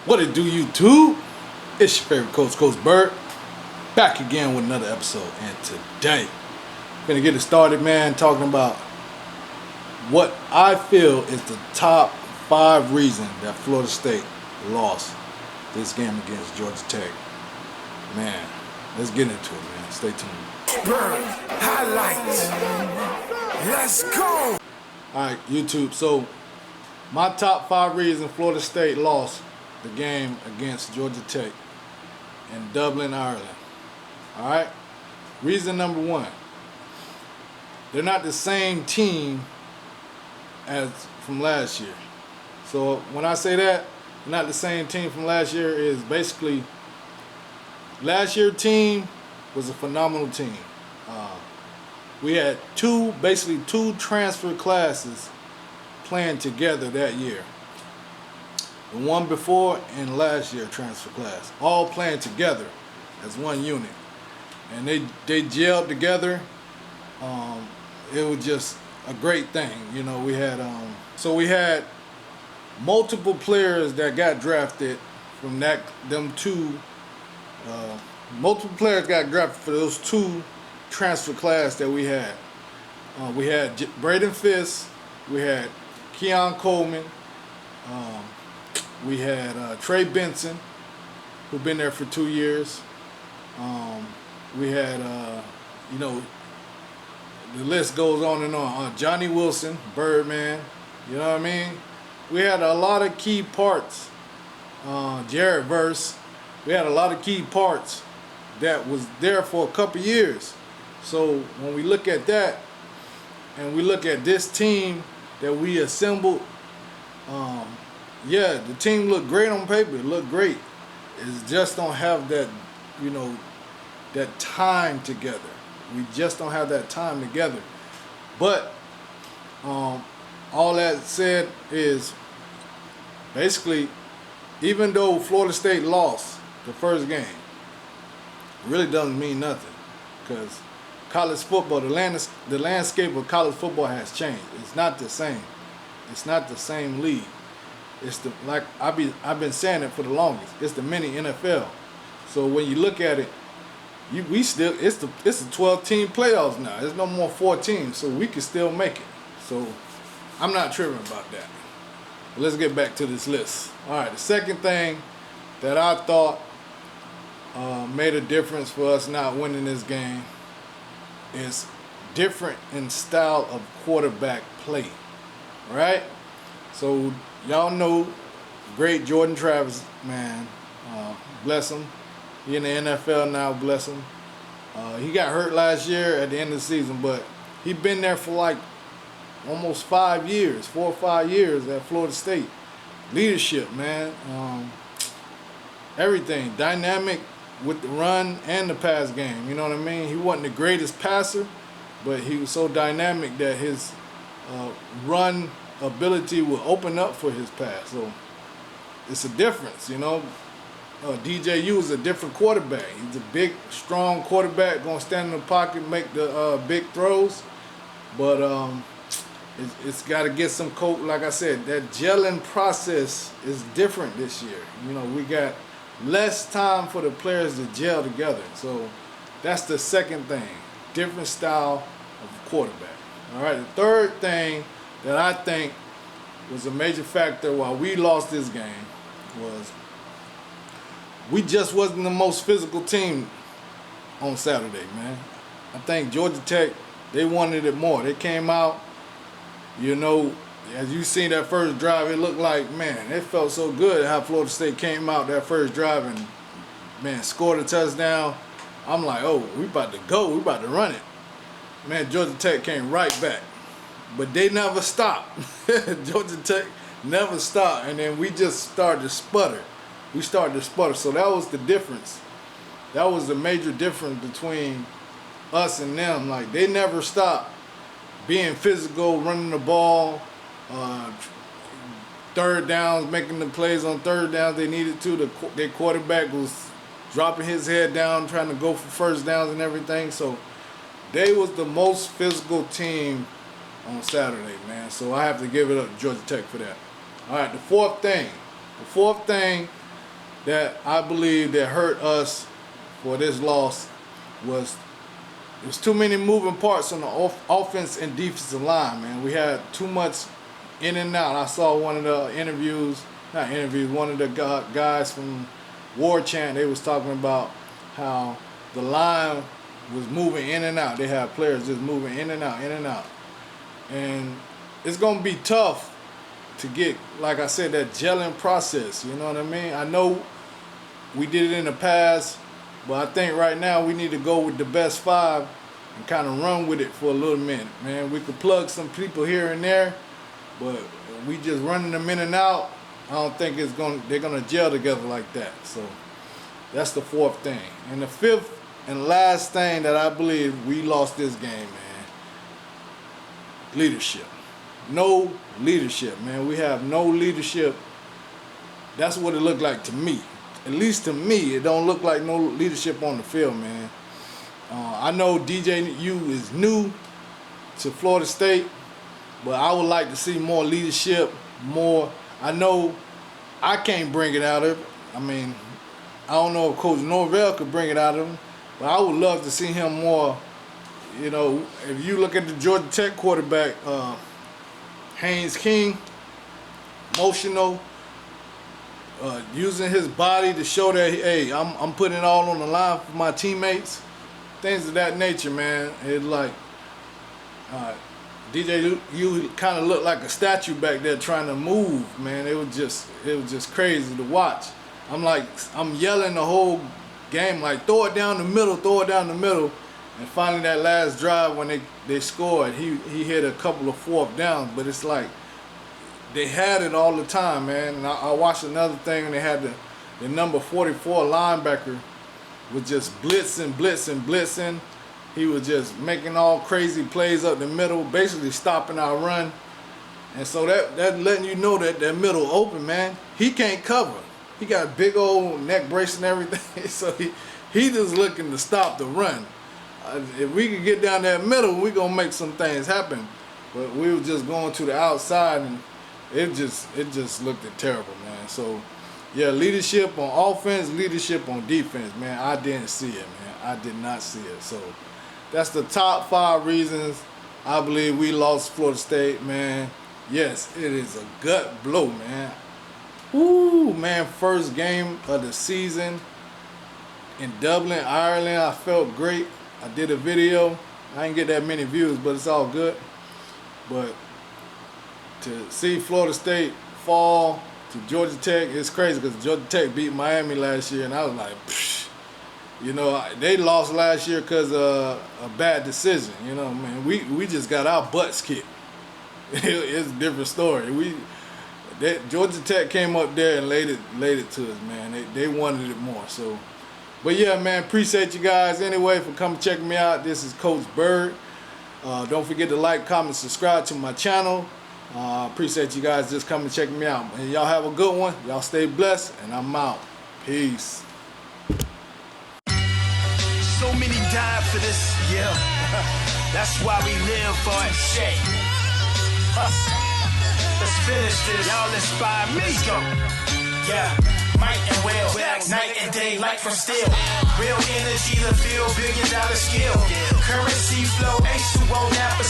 What it do, YouTube? It's your favorite Coach Byrd, back again with another episode. And today, we're gonna get it started, man, talking about what I feel is the top 5 reasons that Florida State lost this game against Georgia Tech. Man, let's get into it, man. Stay tuned. Byrd, highlights. Let's go. Alright, YouTube, so my top 5 reasons Florida State lost the game against Georgia Tech in Dublin, Ireland. Alright? Reason number 1. They're not the same team as from last year. So when I say that, not the same team from last year, is basically last year's team was a phenomenal team. We had two transfer classes playing together that year. The one before and last year transfer class, all playing together as one unit, and they gelled together. It was just a great thing, you know. We had multiple players that got drafted from them two. Multiple players got drafted for those two transfer class that we had. We had Braden Fisk, we had Keon Coleman, we had Trey Benson, who'd been there for 2 years. We had, the list goes on and on. Johnny Wilson, Birdman, you know what I mean? We had a lot of key parts. Jared Verse, we had a lot of key parts that was there for a couple years. So when we look at that, and we look at this team that we assembled, yeah, the team looked great on paper. It looked great. It just don't have that, that time together. We just don't have that time together. But all that said is, basically, even though Florida State lost the first game, it really doesn't mean nothing, because college football, the landscape of college football has changed. It's not the same. It's not the same league. It's like I've been saying it for the longest. It's the mini NFL. So when you look at it, it's a 12-team playoffs now. There's no more 4 teams, so we can still make it. So I'm not tripping about that. But let's get back to this list. All right, the second thing that I thought made a difference for us not winning this game is different in style of quarterback play. All right? So y'all know great Jordan Travis, man. Bless him. He in the NFL now, bless him. He got hurt last year at the end of the season, but he been there for like almost 5 years, 4 or 5 years at Florida State. Leadership, man. Everything. Dynamic with the run and the pass game. You know what I mean? He wasn't the greatest passer, but he was so dynamic that his run ability will open up for his pass. So it's a difference, you know. DJU is a different quarterback. He's a big, strong quarterback, gonna stand in the pocket, make the big throws. But it's got to get some coach. Like I said, that gelling process is different this year. You know, we got less time for the players to gel together. So that's the second thing. Different style of quarterback. All right. The third thing that I think was a major factor why we lost this game was we just wasn't the most physical team on Saturday, man. I think Georgia Tech, they wanted it more. They came out, you know, as you seen that first drive, it looked like, man, it felt so good how Florida State came out that first drive and, man, scored a touchdown. I'm like, oh, we about to go. We about to run it. Man, Georgia Tech came right back. But they never stopped. Georgia Tech never stopped. And then we just started to sputter. We started to sputter. So that was the difference. That was the major difference between us and them. Like, they never stopped being physical, running the ball, third downs, making the plays on third downs they needed to. Their quarterback was dropping his head down, trying to go for first downs and everything. So they was the most physical team on Saturday, man. So I have to give it up to Georgia Tech for that. All right, the fourth thing that I believe that hurt us for this loss was there's too many moving parts on the offense and defensive line, man. We had too much in and out. I saw one of the one of the guys from War Chant, they was talking about how the line was moving in and out. They had players just moving in and out, in and out. And it's going to be tough to get, like I said, that gelling process, you know what I mean? I know we did it in the past, but I think right now we need to go with the best 5 and kind of run with it for a little minute, man. We could plug some people here and there, but we just running them in and out. I don't think they're gonna gel together like that. So that's the 4th thing. And the 5th and last thing that I believe we lost this game, man, leadership. No leadership, man. We have no leadership. That's what it looked like to me. At least to me, it don't look like no leadership on the field, man. I know DJU is new to Florida State, but I would like to see more leadership, more. I know I can't bring it out of him. I mean, I don't know if Coach Norvell could bring it out of him, but I would love to see him more. You know, if you look at the Georgia Tech quarterback, Haynes King, emotional, using his body to show that, hey, I'm putting it all on the line for my teammates, things of that nature, man. It's like DJ, you kind of looked like a statue back there trying to move, man. It was just crazy to watch. I'm yelling the whole game, like, throw it down the middle, throw it down the middle. And finally that last drive when they scored, he hit a couple of 4th downs, but it's like they had it all the time, man. And I watched another thing, and they had the number 44 linebacker was just blitzing. He was just making all crazy plays up the middle, basically stopping our run. And so that letting you know that middle open, man. He can't cover. He got a big old neck brace and everything. So he just looking to stop the run. If we could get down that middle, we gonna make some things happen. But we were just going to the outside, and it just looked terrible, man. So yeah, leadership on offense, leadership on defense, man. I didn't see it, man. I did not see it. So that's the top 5 reasons I believe we lost Florida State, man. Yes, it is a gut blow, man. Woo, man, first game of the season in Dublin, Ireland. I felt great. I did a video. I didn't get that many views, but it's all good. But to see Florida State fall to Georgia Tech, it's crazy because Georgia Tech beat Miami last year, and I was like, psh. You know, they lost last year because of a bad decision. You know, man, we just got our butts kicked. It's a different story. Georgia Tech came up there and laid it to us, man. They wanted it more. So, but yeah, man, appreciate you guys anyway for coming checking me out. This is Coach Byrd. Don't forget to like, comment, subscribe to my channel. Appreciate you guys just coming checking me out. And y'all have a good one. Y'all stay blessed, and I'm out. Peace. So many died for this, yeah. That's why we live for it. Shit. Let's finish this. Y'all inspire me. Let's go. Yeah. Might and will. Night and day, light from steel. Real energy to feel $1 billion skill. Currency flow, H2O, Napa.